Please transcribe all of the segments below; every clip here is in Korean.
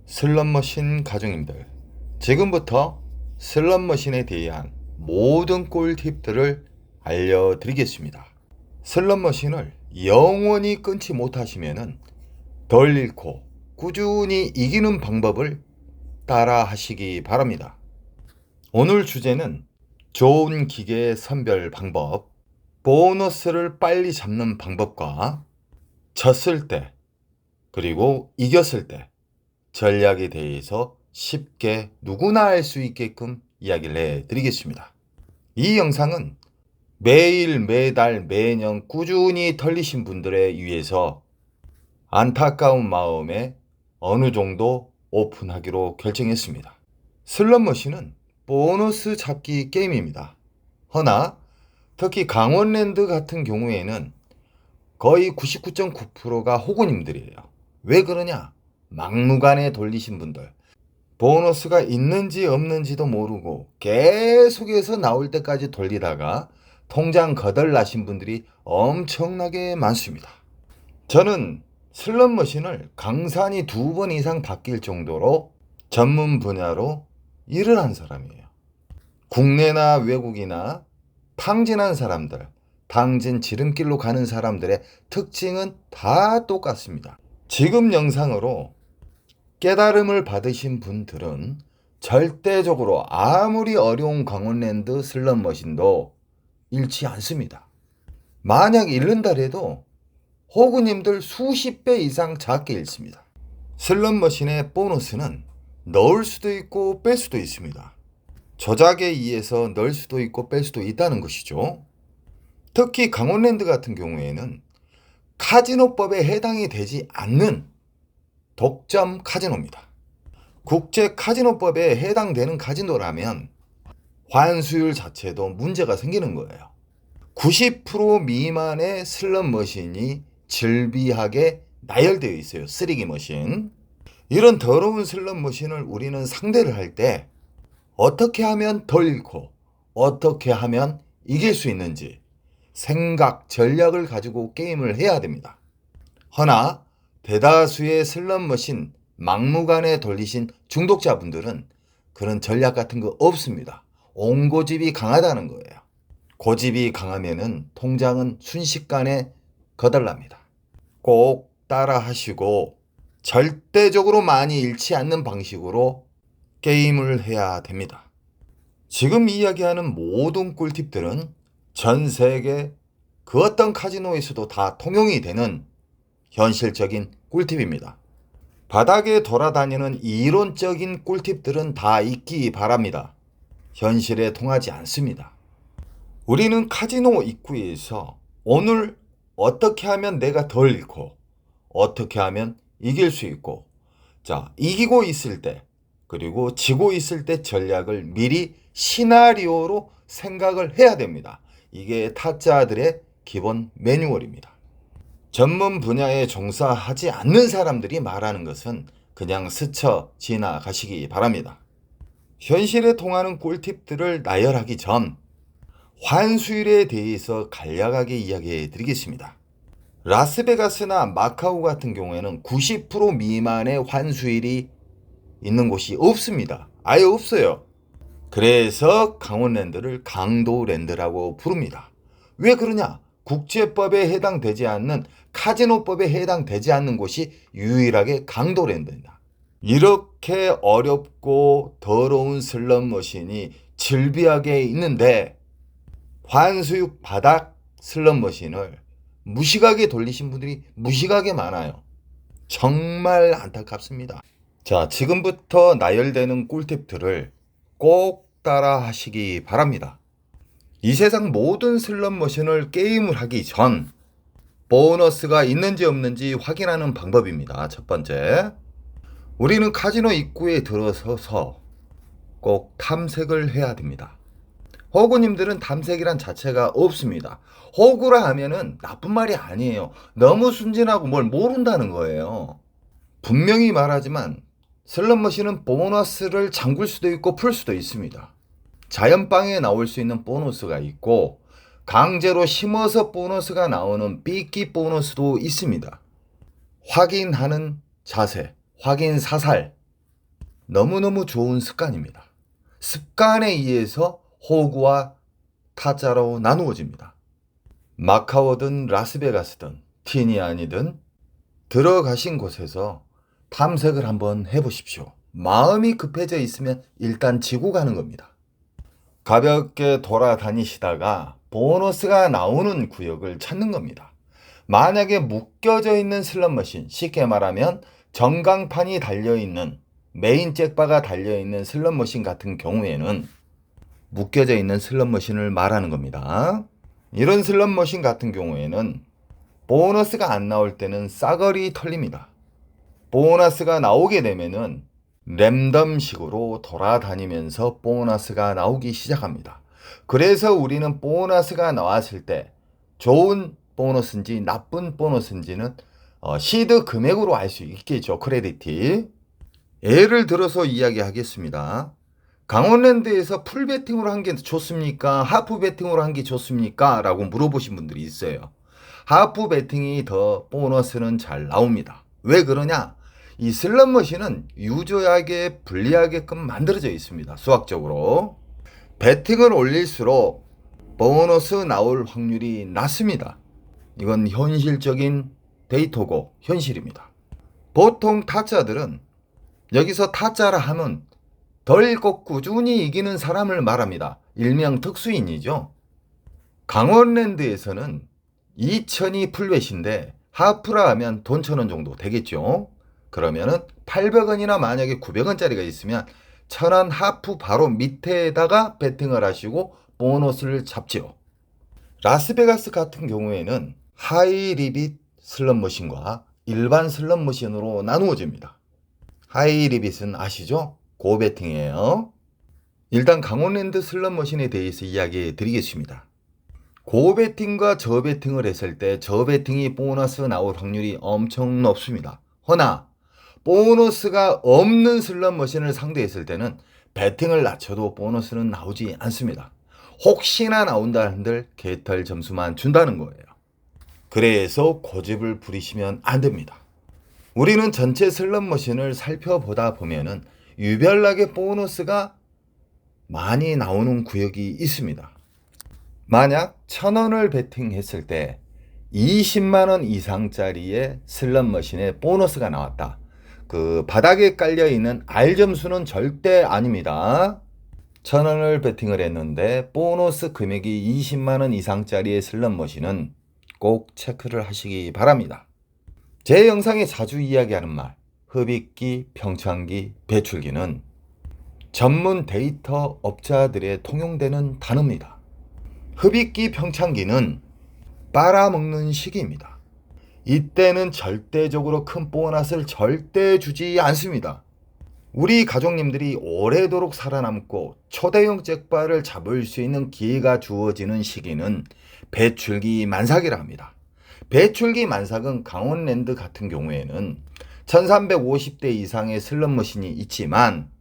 슬롯머신 가족님들, 지금부터 슬롯머신에 대한 모든 꿀팁들을 알려드리겠습니다. 슬롯머신을 영원히 끊지 못하시면 덜 잃고 꾸준히 이기는 방법을 따라 하시기 바랍니다. 오늘 주제는 좋은 기계 선별 방법, 보너스를 빨리 잡는 방법과 졌을 때 그리고 이겼을 때 전략에 대해서 쉽게 누구나 알 수 있게끔 이야기를 해드리겠습니다. 이 영상은 매일, 매달, 매년 꾸준히 털리신 분들에 의해서 안타까운 마음에 어느 정도 오픈하기로 결정했습니다. 슬롯머신은 보너스 잡기 게임입니다. 허나 특히 강원랜드 같은 경우에는 거의 99.9%가 호구님들이에요. 왜 그러냐? 막무가내 돌리신 분들, 보너스가 있는지 없는지도 모르고 계속해서 나올 때까지 돌리다가 통장 거덜나신 분들이 엄청나게 많습니다. 저는 슬롯머신을 강산이 2번 이상 바뀔 정도로 전문 분야로 일을 한 사람이에요. 국내나 외국이나 탕진한 사람들, 당진 지름길로 가는 사람들의 특징은 다 똑같습니다. 지금 영상으로 깨달음을 받으신 분들은 절대적으로 아무리 어려운 강원랜드 슬롯머신도 잃지 않습니다. 만약 잃는다래도 호구님들 수십 배 이상 작게 잃습니다. 슬롯머신의 보너스는 넣을 수도 있고 뺄 수도 있습니다. 조작에 의해서 넣을 수도 있고 뺄 수도 있다는 것이죠. 특히 강원랜드 같은 경우에는 카지노법에 해당이 되지 않는 독점 카지노입니다. 국제 카지노법에 해당되는 카지노라면 환수율 자체도 문제가 생기는 거예요. 90% 미만의 슬롯머신이 즐비하게 나열되어 있어요. 쓰레기 머신. 이런 더러운 슬롯머신을 우리는 상대를 할 때 어떻게 하면 덜 잃고 어떻게 하면 이길 수 있는지 생각, 전략을 가지고 게임을 해야 됩니다. 허나 대다수의 슬롯머신 막무가내 돌리신 중독자분들은 그런 전략 같은 거 없습니다. 옹고집이 강하다는 거예요. 고집이 강하면은 통장은 순식간에 거덜납니다. 꼭 따라 하시고 절대적으로 많이 잃지 않는 방식으로 게임을 해야 됩니다. 지금 이야기하는 모든 꿀팁들은 전 세계 그 어떤 카지노에서도 다 통용이 되는 현실적인 꿀팁입니다. 바닥에 돌아다니는 이론적인 꿀팁들은 다 잊기 바랍니다. 현실에 통하지 않습니다. 우리는 카지노 입구에서 오늘 어떻게 하면 내가 덜 잃고 어떻게 하면 이길 수 있고, 자, 이기고 있을 때 그리고 지고 있을 때 전략을 미리 시나리오로 생각을 해야 됩니다. 이게 타짜들의 기본 매뉴얼입니다. 전문 분야에 종사하지 않는 사람들이 말하는 것은 그냥 스쳐 지나가시기 바랍니다. 현실에 통하는 꿀팁들을 나열하기 전 환수율에 대해서 간략하게 이야기해 드리겠습니다. 라스베가스나 마카오 같은 경우에는 90% 미만의 환수율이 있는 곳이 없습니다. 아예 없어요. 그래서 강원랜드를 강도랜드라고 부릅니다. 왜 그러냐? 국제법에 해당되지 않는 카지노법에 해당되지 않는 곳이 유일하게 강도랜드입니다. 이렇게 어렵고 더러운 슬롯머신이 즐비하게 있는데 환수육 바닥 슬롯머신을 무식하게 돌리신 분들이 무식하게 많아요. 정말 안타깝습니다. 자, 지금부터 나열되는 꿀팁들을 꼭 따라 하시기 바랍니다. 이 세상 모든 슬롯머신을 게임을 하기 전 보너스가 있는지 없는지 확인하는 방법입니다. 첫 번째, 우리는 카지노 입구에 들어서서 꼭 탐색을 해야 됩니다. 호구님들은 탐색이란 자체가 없습니다. 호구라 하면은 나쁜 말이 아니에요. 너무 순진하고 뭘 모른다는 거예요. 분명히 말하지만 슬롯머신은 보너스를 잠글 수도 있고 풀 수도 있습니다. 자연빵에 나올 수 있는 보너스가 있고 강제로 심어서 보너스가 나오는 삐끼 보너스도 있습니다. 확인하는 자세, 확인 사살, 너무너무 좋은 습관입니다. 습관에 의해서 호구와 타짜로 나누어집니다. 마카오든 라스베가스든 티니안이든 들어가신 곳에서 탐색을 한번 해보십시오. 마음이 급해져 있으면 일단 지고 가는 겁니다. 가볍게 돌아다니시다가 보너스가 나오는 구역을 찾는 겁니다. 만약에 묶여져 있는 슬롯머신, 쉽게 말하면 전광판이 달려있는 메인 잭바가 달려있는 슬롯머신 같은 경우에는 묶여져 있는 슬롯머신을 말하는 겁니다. 이런 슬롯머신 같은 경우에는 보너스가 안 나올 때는 싸그리 털립니다. 보너스가 나오게 되면은 랜덤식으로 돌아다니면서 보너스가 나오기 시작합니다. 그래서 우리는 보너스가 나왔을 때 좋은 보너스인지 나쁜 보너스인지는 시드 금액으로 알 수 있겠죠. 크레디티. 예를 들어서 이야기하겠습니다. 강원랜드에서 풀 배팅으로 한 게 좋습니까? 하프 배팅으로 한 게 좋습니까? 라고 물어보신 분들이 있어요. 하프 배팅이 더 보너스는 잘 나옵니다. 왜 그러냐? 이 슬롯머신은 유저에게 불리하게끔 만들어져 있습니다. 수학적으로. 배팅을 올릴수록 보너스 나올 확률이 낮습니다. 이건 현실적인 데이터고 현실입니다. 보통 타짜들은 여기서 타짜라 하면 덜고 꾸준히 이기는 사람을 말합니다. 일명 특수인이죠. 강원랜드에서는 2,000이 풀벳인데 하프라 하면 돈 1,000원 정도 되겠죠. 그러면은 800원이나 만약에 900원짜리가 있으면 1,000원 하프 바로 밑에다가 배팅을 하시고 보너스를 잡죠. 라스베가스 같은 경우에는 하이 리빗 슬롯머신과 일반 슬롯머신으로 나누어집니다. 하이 리빗은 아시죠? 고배팅이에요. 일단 강원랜드 슬롯머신에 대해서 이야기해 드리겠습니다. 고배팅과 저배팅을 했을 때 저배팅이 보너스 나올 확률이 엄청 높습니다. 허나 보너스가 없는 슬롯머신을 상대했을 때는 배팅을 낮춰도 보너스는 나오지 않습니다. 혹시나 나온다 한들 개털 점수만 준다는 거예요. 그래서 고집을 부리시면 안 됩니다. 우리는 전체 슬롯머신을 살펴보다 보면은 유별나게 보너스가 많이 나오는 구역이 있습니다. 만약 1,000원을 베팅했을 때 20만원 이상짜리의 슬롯머신에 보너스가 나왔다. 그 바닥에 깔려있는 R점수는 절대 아닙니다. 1,000원을 베팅을 했는데 보너스 금액이 20만원 이상짜리의 슬롯머신은 꼭 체크를 하시기 바랍니다. 제 영상에 자주 이야기하는 말, 흡입기, 평창기, 배출기는 전문 데이터 업자들의 통용되는 단어입니다. 흡입기, 평창기는 빨아먹는 시기입니다. 이때는 절대적으로 큰 보너스를 절대 주지 않습니다. 우리 가족님들이 오래도록 살아남고 초대형 잭바를 잡을 수 있는 기회가 주어지는 시기는 배출기 만삭이라 합니다. 배출기 만삭은 강원랜드 같은 경우에는 1350대 이상의 슬롯머신이 있지만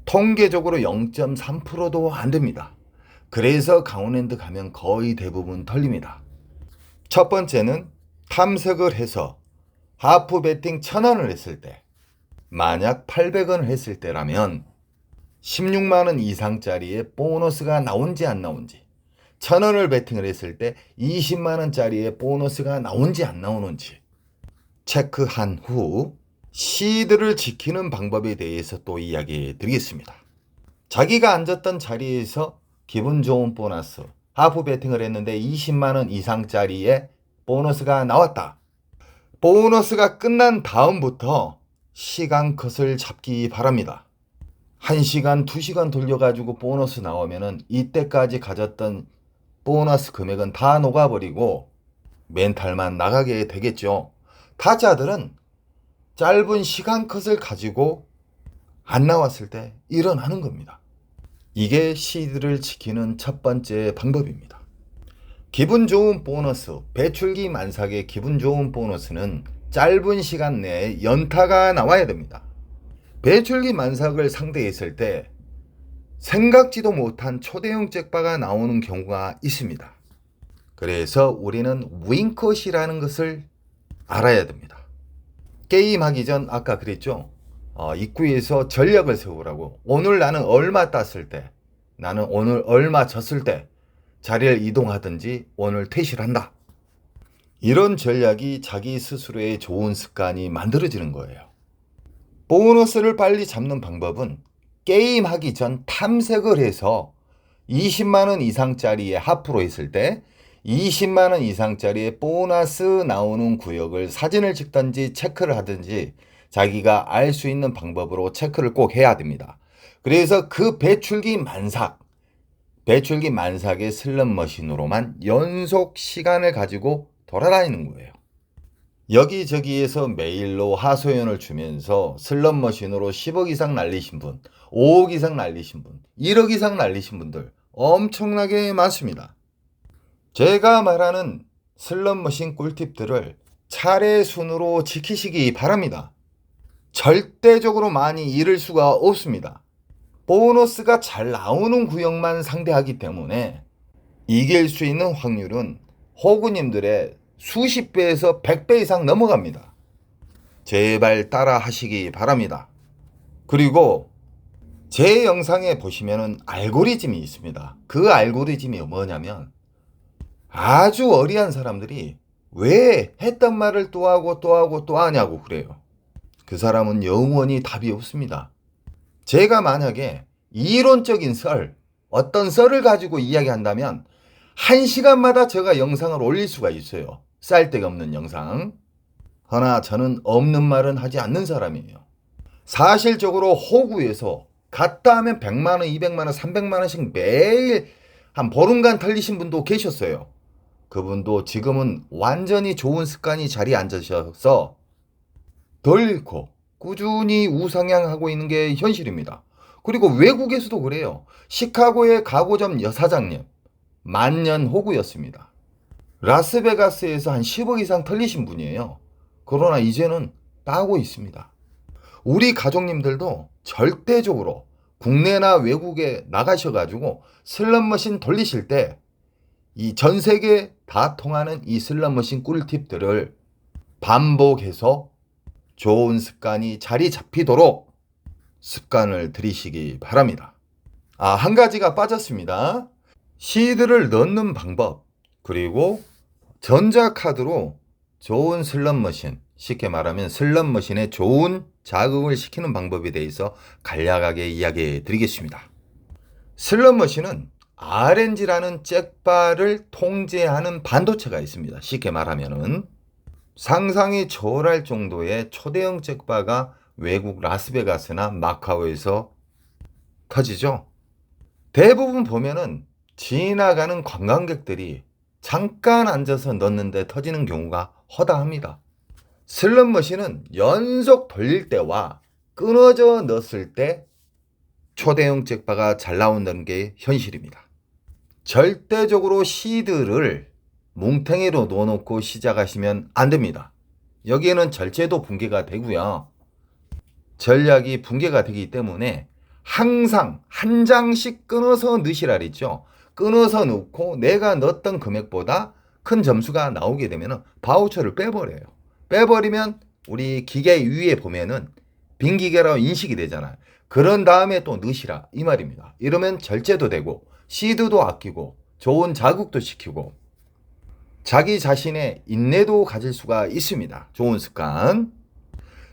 통계적으로 0.3%도 안 됩니다. 그래서 강원랜드 가면 거의 대부분 털립니다. 첫 번째는 탐색을 해서 하프 배팅 1,000원을 했을 때, 만약 800원을 했을 때라면 16만원 이상짜리의 보너스가 나온지 안 나온지, 1,000원을 배팅을 했을 때 20만원짜리의 보너스가 나온지 안 나오는지 체크한 후 시드를 지키는 방법에 대해서 또 이야기해 드리겠습니다. 자기가 앉았던 자리에서 기분 좋은 보너스, 하프 배팅을 했는데 20만원 이상짜리의 보너스가 나왔다. 보너스가 끝난 다음부터 시간 컷을 잡기 바랍니다. 1시간, 2시간 돌려가지고 보너스 나오면은 이때까지 가졌던 보너스 금액은 다 녹아버리고 멘탈만 나가게 되겠죠. 타짜들은 짧은 시간 컷을 가지고 안 나왔을 때 일어나는 겁니다. 이게 시드를 지키는 첫 번째 방법입니다. 기분 좋은 보너스, 배출기 만삭의 기분 좋은 보너스는 짧은 시간 내에 연타가 나와야 됩니다. 배출기 만삭을 상대했을 때 생각지도 못한 초대형 잭바가 나오는 경우가 있습니다. 그래서 우리는 윙컷이라는 것을 알아야 됩니다. 게임하기 전 아까 그랬죠? 입구에서 전략을 세우라고. 오늘 나는 얼마 땄을 때, 나는 오늘 얼마 졌을 때 자리를 이동하든지 오늘 퇴실을 한다. 이런 전략이 자기 스스로의 좋은 습관이 만들어지는 거예요. 보너스를 빨리 잡는 방법은 게임하기 전 탐색을 해서 20만 원 이상짜리에 하프로 했을 때 20만 원 이상짜리에 보너스 나오는 구역을 사진을 찍든지 체크를 하든지 자기가 알 수 있는 방법으로 체크를 꼭 해야 됩니다. 그래서 그 배출기 만삭의 슬롯머신으로만 연속 시간을 가지고 돌아다니는 거예요. 여기저기에서 메일로 하소연을 주면서 슬롯머신으로 10억 이상 날리신 분, 5억 이상 날리신 분, 1억 이상 날리신 분들 엄청나게 많습니다. 제가 말하는 슬롯머신 꿀팁들을 차례 순으로 지키시기 바랍니다. 절대적으로 많이 잃을 수가 없습니다. 보너스가 잘 나오는 구역만 상대하기 때문에 이길 수 있는 확률은 호구님들의 수십 배에서 100배 이상 넘어갑니다. 제발 따라 하시기 바랍니다. 그리고 제 영상에 보시면은 알고리즘이 있습니다. 그 알고리즘이 뭐냐면 아주 어리한 사람들이 왜 했던 말을 또 하고 또 하고 또 하냐고 그래요. 그 사람은 영원히 답이 없습니다. 제가 만약에 이론적인 어떤 썰을 가지고 이야기한다면 1시간마다 제가 영상을 올릴 수가 있어요. 쌀데가 없는 영상. 허나 저는 없는 말은 하지 않는 사람이에요. 사실적으로 호구에서 갔다 하면 100만 원, 200만 원, 300만 원씩 매일 한 보름간 털리신 분도 계셨어요. 그분도 지금은 완전히 좋은 습관이 자리에 앉으셔서 덜 잃고 꾸준히 우상향하고 있는 게 현실입니다. 그리고 외국에서도 그래요. 시카고의 가구점 여사장님, 만년 호구였습니다. 라스베가스에서 한 10억 이상 털리신 분이에요. 그러나 이제는 따고 있습니다. 우리 가족님들도 절대적으로 국내나 외국에 나가셔가지고 슬롯머신 돌리실 때 이 전 세계 다 통하는 이 슬롯머신 꿀팁들을 반복해서 좋은 습관이 자리 잡히도록 습관을 들이시기 바랍니다. 한 가지가 빠졌습니다. 시드를 넣는 방법, 그리고 전자카드로 좋은 슬롯머신, 쉽게 말하면 슬롯머신에 좋은 자극을 시키는 방법에 대해서 간략하게 이야기해 드리겠습니다. 슬롯머신은 RNG라는 잭바를 통제하는 반도체가 있습니다. 쉽게 말하면은 상상이 초월할 정도의 초대형 잭바가 외국 라스베가스나 마카오에서 터지죠. 대부분 보면은 지나가는 관광객들이 잠깐 앉아서 넣는데 터지는 경우가 허다합니다. 슬롯머신은 연속 돌릴 때와 끊어져 넣었을 때 초대형 잭바가 잘 나온다는 게 현실입니다. 절대적으로 시드를 뭉탱이로 넣어놓고 시작하시면 안 됩니다. 여기에는 절제도 붕괴가 되고요. 전략이 붕괴가 되기 때문에 항상 한 장씩 끊어서 넣으시라 그랬죠. 끊어서 넣고 내가 넣었던 금액보다 큰 점수가 나오게 되면 바우처를 빼버려요. 빼버리면 우리 기계 위에 보면은 빈 기계라고 인식이 되잖아요. 그런 다음에 또 넣으시라 이 말입니다. 이러면 절제도 되고 시드도 아끼고 좋은 자극도 시키고 자기 자신의 인내도 가질 수가 있습니다. 좋은 습관.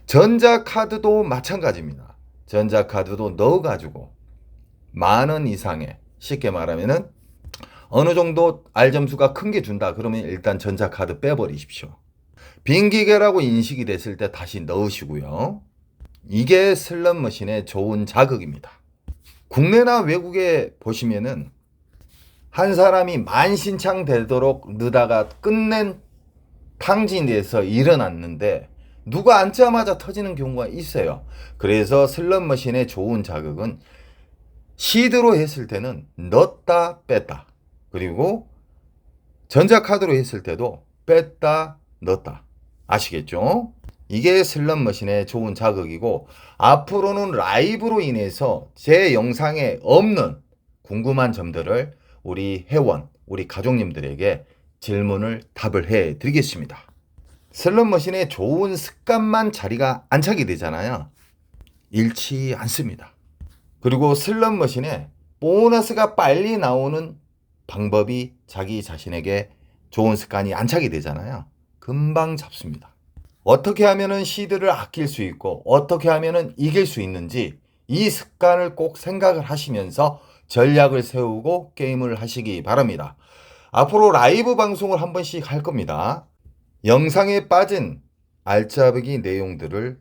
전자카드도 마찬가지입니다. 전자카드도 넣어가지고 만원 이상의, 쉽게 말하면은 어느 정도 R점수가 큰 게 준다 그러면 일단 전자카드 빼버리십시오. 빈 기계라고 인식이 됐을 때 다시 넣으시고요. 이게 슬롯머신의 좋은 자극입니다. 국내나 외국에 보시면은 한 사람이 만신창 되도록 넣다가 끝낸 탕진에서 일어났는데 누가 앉자마자 터지는 경우가 있어요. 그래서 슬롯머신의 좋은 자극은 시드로 했을 때는 넣었다 뺐다, 그리고 전자카드로 했을 때도 뺐다 넣었다. 아시겠죠? 이게 슬롯머신의 좋은 자극이고, 앞으로는 라이브로 인해서 제 영상에 없는 궁금한 점들을 우리 회원, 우리 가족님들에게 질문을 답을 해 드리겠습니다. 슬롯머신의 좋은 습관만 자리가 안착이 되잖아요. 잃지 않습니다. 그리고 슬롯머신에 보너스가 빨리 나오는 방법이 자기 자신에게 좋은 습관이 안착이 되잖아요. 금방 잡습니다. 어떻게 하면은 시드를 아낄 수 있고 어떻게 하면은 이길 수 있는지 이 습관을 꼭 생각을 하시면서 전략을 세우고 게임을 하시기 바랍니다. 앞으로 라이브 방송을 한 번씩 할 겁니다. 영상에 빠진 알짜배기 내용들을